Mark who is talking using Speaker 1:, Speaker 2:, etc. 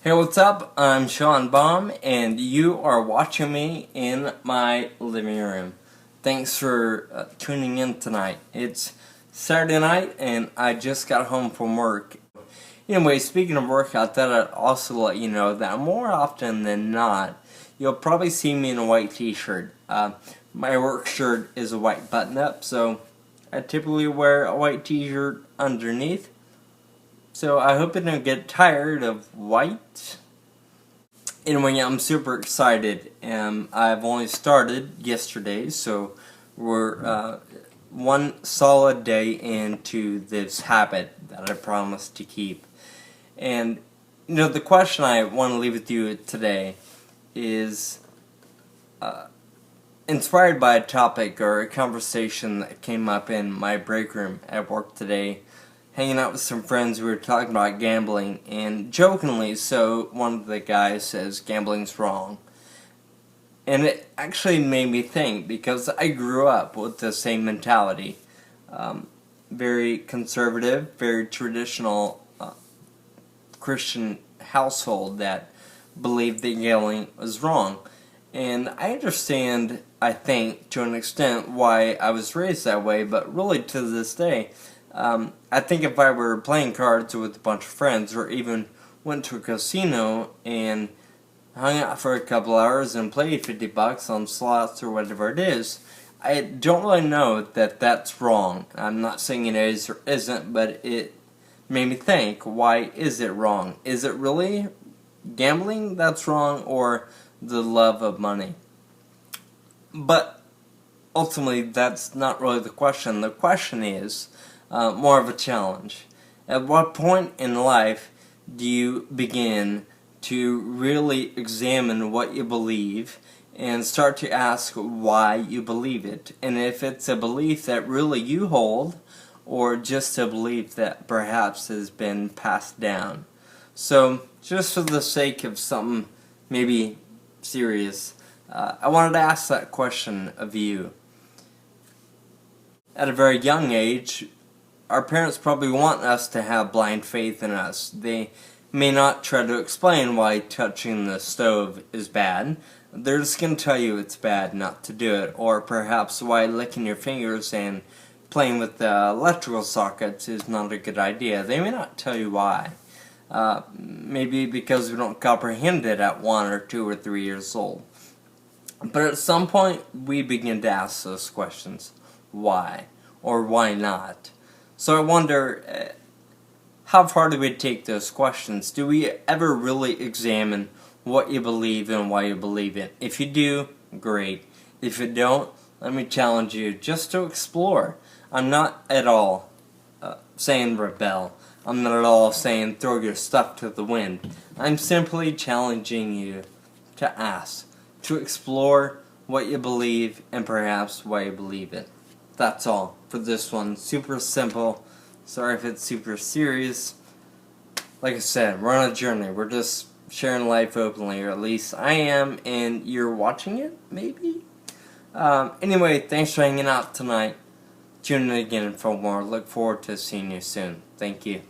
Speaker 1: Hey, what's up? I'm Sean Baum, and you are watching me in my living room. Thanks for tuning in tonight. It's Saturday night, and I just got home from work. Anyway, speaking of work, I thought I'd also let you know that more often than not, you'll probably see me in a white t-shirt. My work shirt is a white button-up, so I typically wear a white t-shirt underneath. So I hope you don't get tired of white. Anyway, I'm super excited. I've only started yesterday, so we're one solid day into this habit that I promised to keep. And, the question I want to leave with you today is inspired by a topic or a conversation that came up in my break room at work today. Hanging out with some friends, we were talking about gambling, and jokingly so, one of the guys says gambling's wrong. And it actually made me think, because I grew up with the same mentality. Very conservative, very traditional Christian household that believed that gambling was wrong. And I understand, I think, to an extent, why I was raised that way, but really to this day, I think if I were playing cards with a bunch of friends, or even went to a casino and hung out for a couple hours and played $50 on slots or whatever it is, I don't really know that that's wrong. I'm not saying it is or isn't, but it made me think, why is it wrong? Is it really gambling that's wrong, or the love of money? But ultimately, that's not really the question. The question is more of a challenge. At what point in life do you begin to really examine what you believe and start to ask why you believe it? And if it's a belief that really you hold, or just a belief that perhaps has been passed down. So, just for the sake of something maybe serious, I wanted to ask that question of you. At a very young age, our parents probably want us to have blind faith in us. They may not try to explain why touching the stove is bad. They're just going to tell you it's bad not to do it. Or perhaps why licking your fingers and playing with the electrical sockets is not a good idea. They may not tell you why. Maybe because we don't comprehend it at 1 or 2 or 3 years old. But at some point, we begin to ask those questions. Why? Or why not? So I wonder, how far do we take those questions? Do we ever really examine what you believe and why you believe it? If you do, great. If you don't, let me challenge you just to explore. I'm not at all saying rebel. I'm not at all saying throw your stuff to the wind. I'm simply challenging you to ask, to explore what you believe and perhaps why you believe it. That's all for this one. Super simple. Sorry if it's super serious. Like I said, we're on a journey. We're just sharing life openly, or at least I am, and you're watching it, maybe? Anyway, thanks for hanging out tonight. Tune in again for more. Look forward to seeing you soon. Thank you.